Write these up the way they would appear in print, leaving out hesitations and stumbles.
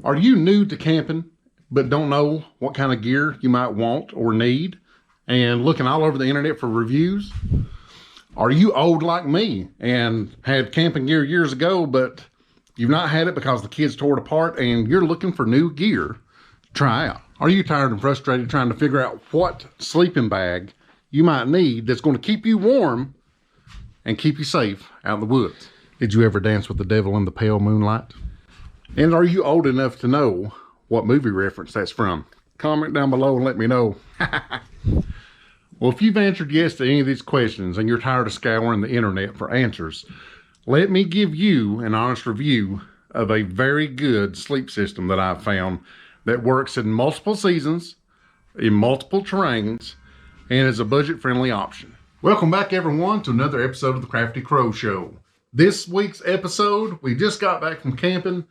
Are you new to camping, but don't know what kind of gear you might want or need and looking all over the internet for reviews? Are you old like me and had camping gear years ago, but you've not had it because the kids tore it apart and you're looking for new gear to try out? Are you tired and frustrated trying to figure out what sleeping bag you might need that's going to keep you warm and keep you safe out in the woods? Did you ever dance with the devil in the pale moonlight? And are you old enough to know what movie reference that's from? Comment down below and let me know. Well, if you've answered yes to any of these questions and you're tired of scouring the internet for answers, let me give you an honest review of a very good sleep system that I've found that works in multiple seasons, in multiple terrains, and is a budget-friendly option. Welcome back, everyone, to another episode of the Crafty Crow Show. This week's episode, we just got back from camping,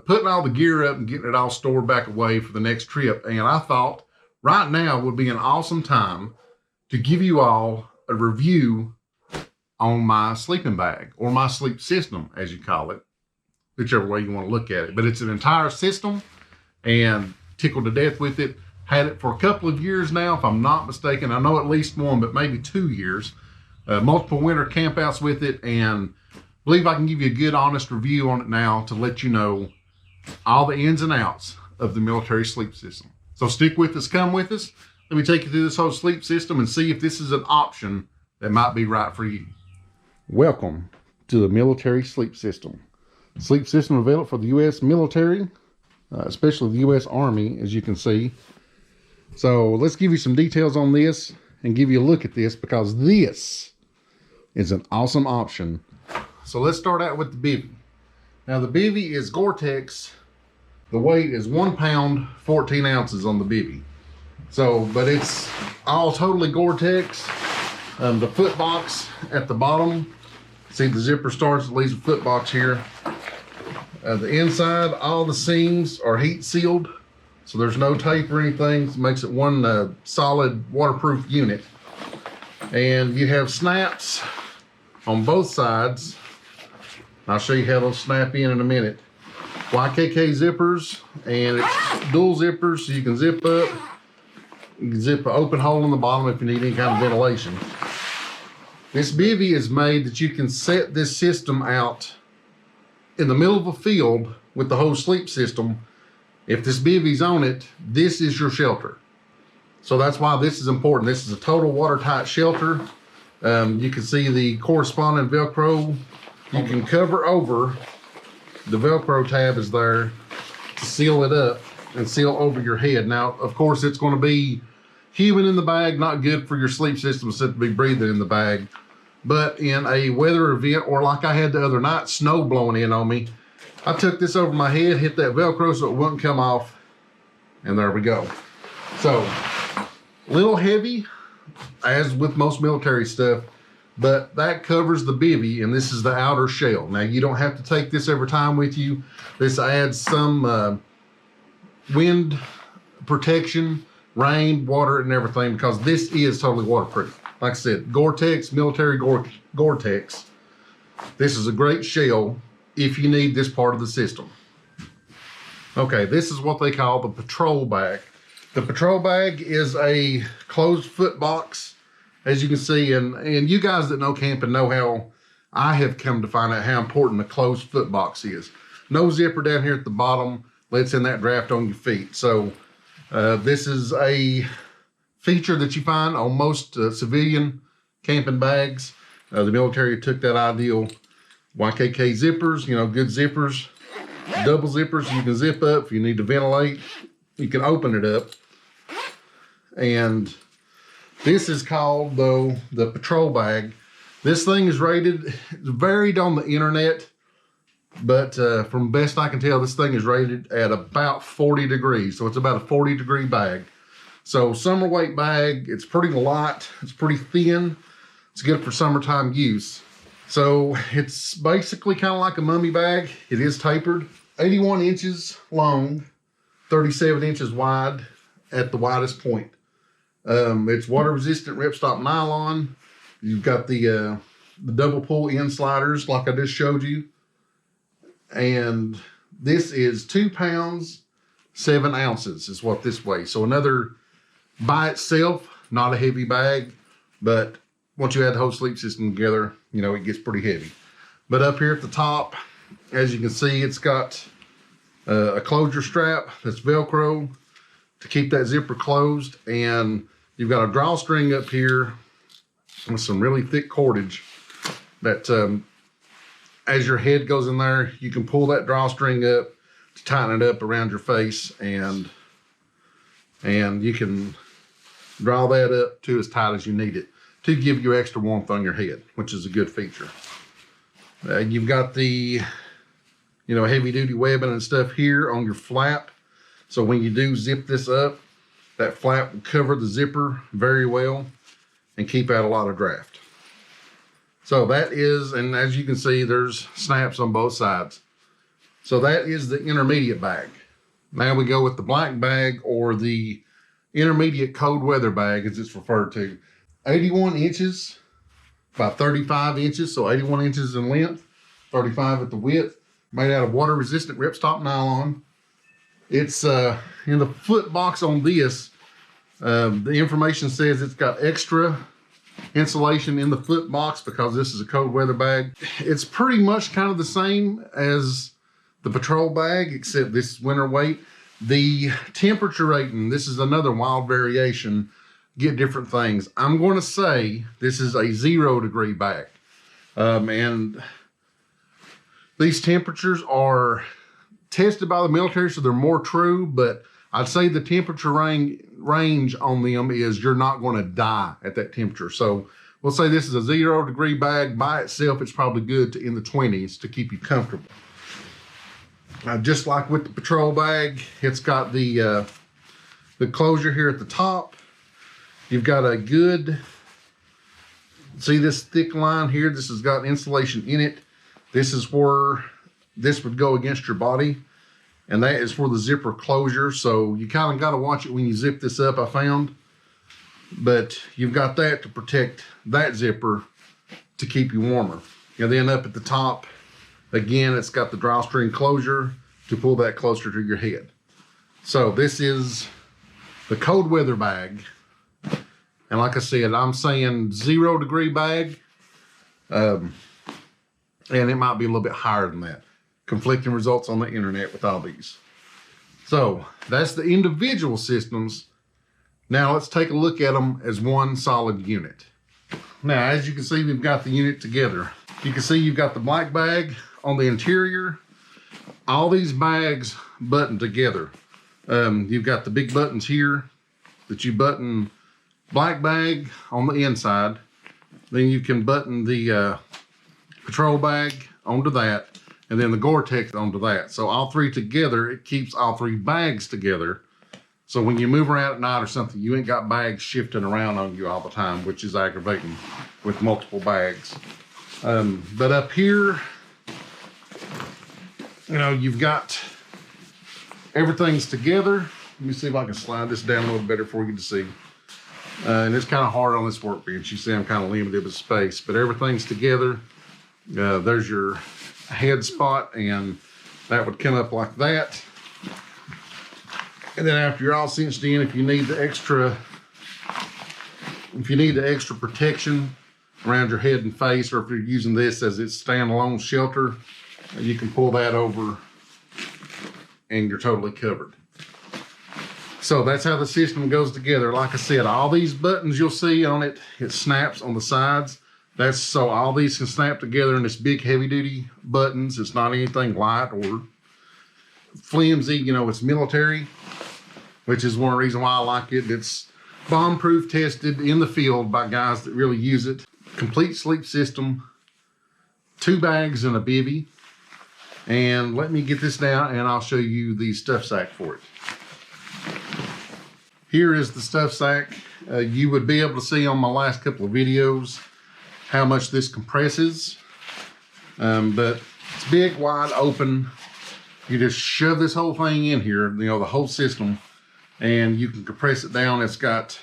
putting all the gear up and getting it all stored back away for the next trip. And I thought right now would be an awesome time to give you all a review on my sleeping bag, or my sleep system, as you call it, whichever way you want to look at it. But it's an entire system and tickled to death with it. Had it for a couple of years now, if I'm not mistaken. I know at least one, but maybe 2 years. Multiple winter campouts with it, and believe I can give you a good, honest review on it now to let you know all the ins and outs of the military sleep system. So stick with us, come with us. Let me take you through this whole sleep system and see if this is an option that might be right for you. Welcome to the military sleep system. Sleep system available for the U.S. military, especially the U.S. Army, as you can see. So let's give you some details on this and give you a look at this, because this is an awesome option. So let's start out with the bivy. Now the bivy is Gore-tex. The weight is 1 pound, 14 ounces on the bivy. So, but it's all totally Gore-tex. The foot box at the bottom, see the zipper starts, it leaves a foot box here. The inside, all the seams are heat sealed, so there's no tape or anything. It makes it one solid waterproof unit. And you have snaps on both sides. I'll show you how those snap in a minute. YKK zippers, and it's dual zippers, so you can zip up. You can zip an open hole in the bottom if you need any kind of ventilation. This bivy is made that you can set this system out in the middle of a field with the whole sleep system. If this bivy's on it, this is your shelter. So that's why this is important. This is a total watertight shelter. You can see the corresponding Velcro. You can cover over, the Velcro tab is there to seal it up and seal over your head. Now, of course, it's going to be humid in the bag, not good for your sleep system to be breathing in the bag. But in a weather event, or like I had the other night, snow blowing in on me, I took this over my head, hit that Velcro so it wouldn't come off, and there we go. So, a little heavy, as with most military stuff, but that covers the bivy, and this is the outer shell. Now, you don't have to take this every time with you. This adds some wind protection, rain, water, and everything, because this is totally waterproof. Like I said, Gore-tex, military Gore-tex. This is a great shell if you need this part of the system. Okay, this is what they call the patrol bag. The patrol bag is a closed foot box, as you can see, and you guys that know camping know how I have come to find out how important a closed foot box is. No zipper down here at the bottom lets in that draft on your feet. So this is a feature that you find on most civilian camping bags. The military took that ideal. YKK zippers, you know, good zippers, double zippers you can zip up if you need to ventilate. You can open it up. And this is called, though, the patrol bag. This thing is rated, it's varied on the internet, but from best I can tell, this thing is rated at about 40 degrees. So it's about a 40-degree bag. So summer weight bag, it's pretty light, it's pretty thin. It's good for summertime use. So it's basically kind of like a mummy bag. It is tapered, 81 inches long, 37 inches wide at the widest point. It's water resistant ripstop nylon. You've got the double pull in sliders like I just showed you. And This is 2 pounds, 7 ounces is what this weighs. So another, by itself, not a heavy bag, but once you add the whole sleep system together, you know, it gets pretty heavy. But up here at the top, as you can see, it's got a closure strap that's Velcro to keep that zipper closed. And you've got a drawstring up here with some really thick cordage that as your head goes in there, you can pull that drawstring up to tighten it up around your face, and you can draw that up to as tight as you need it to give you extra warmth on your head, which is a good feature. You've got the, you know, heavy duty webbing and stuff here on your flap. So when you do zip this up, that flap will cover the zipper very well and keep out a lot of draft. So that is, and as you can see, there's snaps on both sides. So that is the intermediate bag. Now we go with the black bag, or the intermediate cold weather bag as it's referred to. 81 inches by 35 inches, so 81 inches in length, 35 at the width, made out of water resistant ripstop nylon. It's in the foot box on this, the information says it's got extra insulation in the foot box because this is a cold weather bag. It's pretty much kind of the same as the patrol bag, except this is winter weight. The temperature rating, this is another wild variation, get different things. I'm going to say this is a 0 degree bag. And these temperatures are tested by the military, so they're more true, but I'd say the temperature range on them is you're not going to die at that temperature. So we'll say this is a 0 degree bag. By itself, it's probably good to in the 20s to keep you comfortable. Just like with the patrol bag, it's got the closure here at the top. You've got a good, see this thick line here? This has got insulation in it. This is where this would go against your body, and that is for the zipper closure. So you kind of got to watch it when you zip this up, I found. But you've got that to protect that zipper to keep you warmer. And then up at the top, again, it's got the drawstring closure to pull that closer to your head. So this is the cold weather bag. And like I said, I'm saying 0 degree bag. And it might be a little bit higher than that. Conflicting results on the internet with all these. So that's the individual systems. Now let's take a look at them as one solid unit. Now, as you can see, we've got the unit together. You can see you've got the black bag on the interior. All these bags button together. You've got the big buttons here that you button black bag on the inside. Then you can button the patrol bag onto that, and then the Gore-Tex onto that. So all three together, it keeps all three bags together. So when you move around at night or something, you ain't got bags shifting around on you all the time, which is aggravating with multiple bags. But up here, you know, you've got everything's together. Let me see if I can slide this down a little better for you to see. And it's kind of hard on this workbench. You see I'm kind of limited with space, but everything's together. There's your head spot, and that would come up like that. And then after you're all cinched in, if you need the extra protection around your head and face, or if you're using this as its standalone shelter, you can pull that over and you're totally covered. So that's how the system goes together. Like I said, all these buttons you'll see on it, it snaps on the sides. That's so all these can snap together in this big heavy duty buttons. It's not anything light or flimsy, you know, it's military, which is one reason why I like it. It's bomb-proof tested in the field by guys that really use it. Complete sleep system, 2 bags and a bivy. And let me get this down and I'll show you the stuff sack for it. Here is the stuff sack. You would be able to see on my last couple of videos how much this compresses. But it's big, wide open. You just shove this whole thing in here, you know, the whole system, and you can compress it down. It's got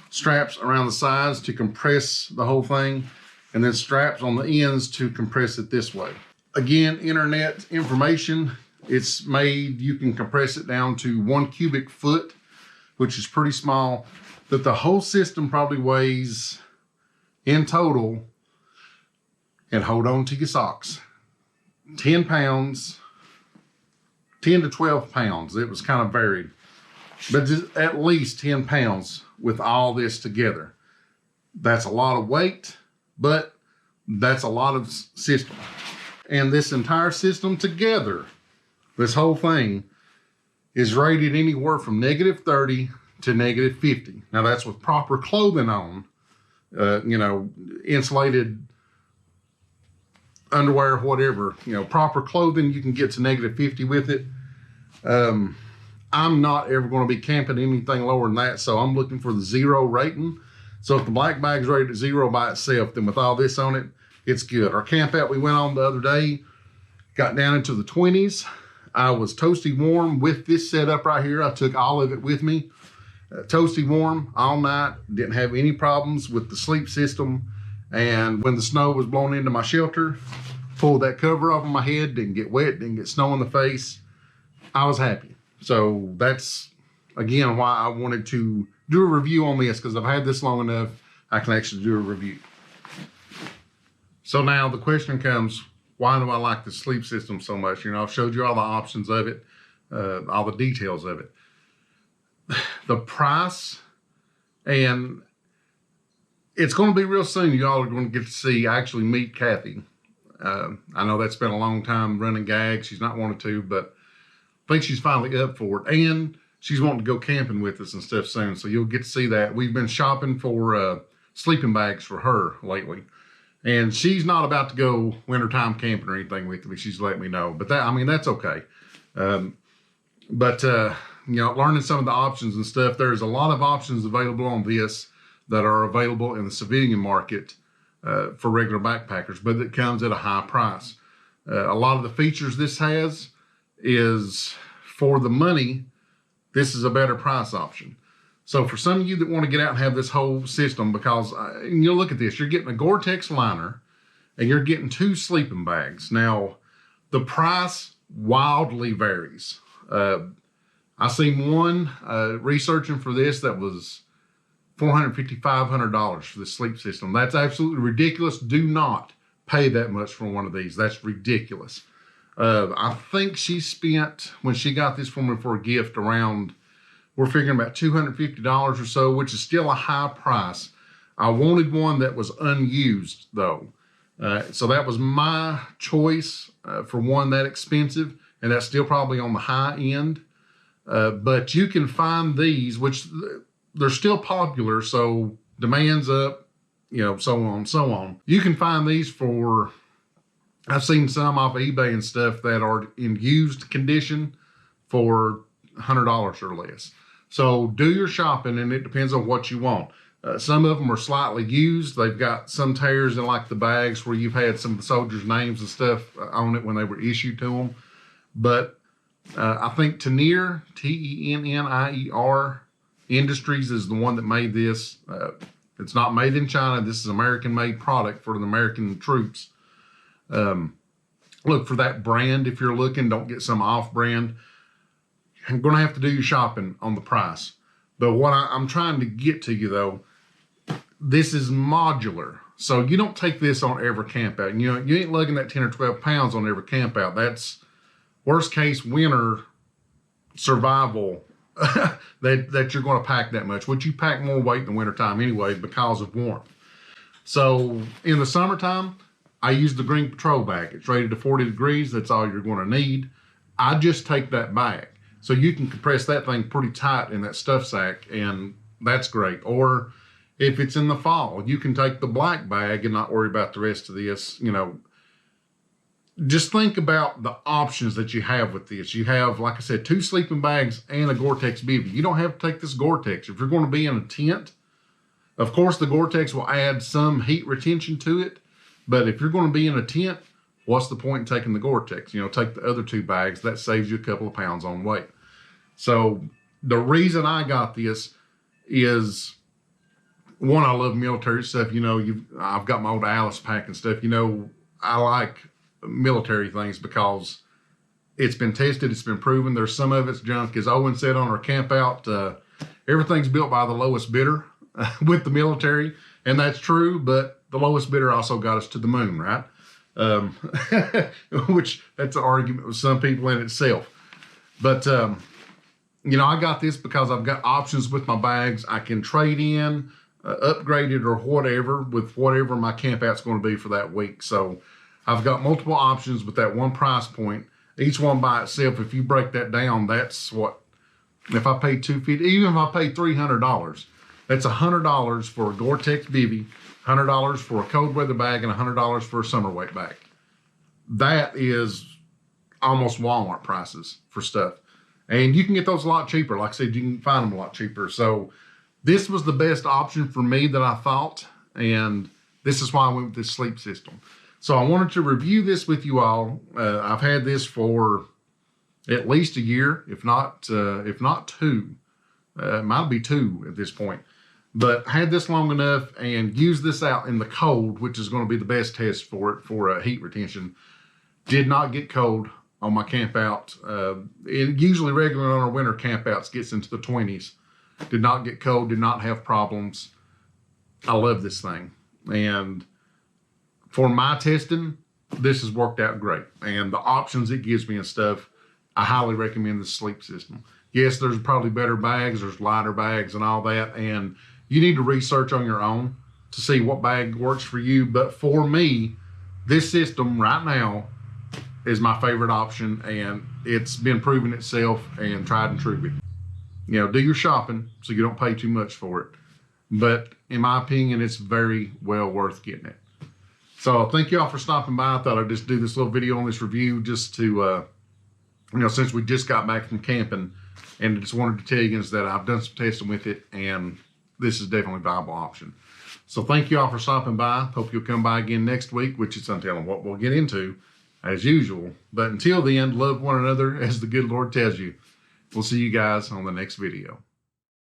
straps around the sides to compress the whole thing, and then straps on the ends to compress it this way. Again, internet information It's made, you can compress it down to 1 cubic foot, which is pretty small. But the whole system probably weighs, in total, and hold on to your socks, 10 pounds, 10 to 12 pounds. It was kind of varied, but just at least 10 pounds with all this together. That's a lot of weight, but that's a lot of system. And this entire system together, this whole thing, is rated anywhere from -30 to -50. Now that's with proper clothing on, you know, insulated underwear, whatever, you know, proper clothing, you can get to -50 with it. I'm not ever going to be camping anything lower than that, so I'm looking for the 0 rating. So if the black bag's rated at 0 by itself, then with all this on it, it's good. Our camp out we went on the other day got down into the 20s. I was toasty warm with this setup right here. I took all of it with me. Toasty warm all night. Didn't have any problems with the sleep system. And when the snow was blown into my shelter, pulled that cover off of my head, didn't get wet, didn't get snow in the face. I was happy. So that's, again, why I wanted to do a review on this, because I've had this long enough, I can actually do a review. So now the question comes, why do I like the sleep system so much? You know, I've showed you all the options of it, all the details of it. The price, and it's going to be real soon. You all are going to get to see, actually meet Kathy. I know that's been a long time running gag. She's not wanted to, but I think she's finally up for it. And she's wanting to go camping with us and stuff soon. So you'll get to see that. We've been shopping for sleeping bags for her lately. And she's not about to go wintertime camping or anything with me. She's let me know. But that, I mean, that's okay. You know, learning some of the options and stuff, there's a lot of options available on this that are available in the civilian market for regular backpackers, but it comes at a high price. A lot of the features this has is, for the money, this is a better price option. So for some of you that want to get out and have this whole system, because you look at this, you're getting a Gore-Tex liner and you're getting 2 sleeping bags. Now, the price wildly varies. I seen one researching for this that was $450, $500 for the sleep system. That's absolutely ridiculous. Do not pay that much for one of these. That's ridiculous. I think she spent, when she got this for me for a gift, around, we're figuring about $250 or so, which is still a high price. I wanted one that was unused though. So that was my choice for one that expensive, and that's still probably on the high end. But you can find these, which they're still popular, so demand's up, you know, so on and so on. You can find these for, I've seen some off of eBay and stuff that are in used condition for $100 or less. So do your shopping, and it depends on what you want. Some of them are slightly used. They've got some tears in like the bags where you've had some of the soldiers' names and stuff on it when they were issued to them. But I think Tennier, T-E-N-N-I-E-R Industries is the one that made this. It's not made in China. This is American-made product for the American troops. Look for that brand if you're looking. Don't get some off-brand. I'm going to have to do your shopping on the price. But what I'm trying to get to you, though, this is modular. So you don't take this on every camp out. You know, you ain't lugging that 10 or 12 pounds on every camp out. That's worst case winter survival that you're going to pack that much, which you pack more weight in the wintertime anyway because of warmth. So in the summertime, I use the Green Patrol bag. It's rated to 40 degrees. That's all you're going to need. I just take that bag. So you can compress that thing pretty tight in that stuff sack, and that's great. Or if it's in the fall, you can take the black bag and not worry about the rest of this. You know, just think about the options that you have with this. You have, like I said, 2 sleeping bags and a Gore-Tex Bivy. You don't have to take this Gore-Tex. If you're going to be in a tent, of course the Gore-Tex will add some heat retention to it. But if you're going to be in a tent, what's the point in taking the Gore-Tex? You know, take the other 2 bags. That saves you a couple of pounds on weight. So the reason I got this is, one, I love military stuff. You know, I've got my old Alice pack and stuff. You know, I like military things because It's been tested. It's been proven. There's some of it's junk. As Owen said on our camp out, everything's built by the lowest bidder with the military. And that's true, but the lowest bidder also got us to the moon, right? Which that's an argument with some people in itself. But, you know, I got this because I've got options with my bags. I can trade in, upgrade it or whatever with whatever my camp out's going to be for that week. So I've got multiple options with that one price point. Each one by itself, if you break that down, that's what, if I paid $250, even if I paid $300, that's $100 for a Gore-tex Bivy, $100 for a cold weather bag, and $100 for a summer weight bag. That is almost Walmart prices for stuff. And you can get those a lot cheaper. Like I said, you can find them a lot cheaper. So this was the best option for me that I thought. And this is why I went with this sleep system. So I wanted to review this with you all. I've had this for at least a year, if not two. It might be 2 at this point. But had this long enough and used this out in the cold, which is going to be the best test for it for heat retention. Did not get cold on my camp out. Usually regular on our winter camp outs gets into the 20s. Did not get cold, did not have problems. I love this thing. And for my testing, this has worked out great. And the options it gives me and stuff, I highly recommend the sleep system. Yes, there's probably better bags, there's lighter bags and all that. And you need to research on your own to see what bag works for you. But for me, this system right now is my favorite option, and it's been proving itself and tried and true. You know, do your shopping so you don't pay too much for it. But in my opinion, it's very well worth getting it. So thank you all for stopping by. I thought I'd just do this little video on this review just to, you know, since we just got back from camping, and just wanted to tell you guys that I've done some testing with it, and this is definitely a viable option. So thank you all for stopping by. Hope you'll come by again next week, which is untelling what we'll get into as usual. But until then, love one another as the good Lord tells you. We'll see you guys on the next video.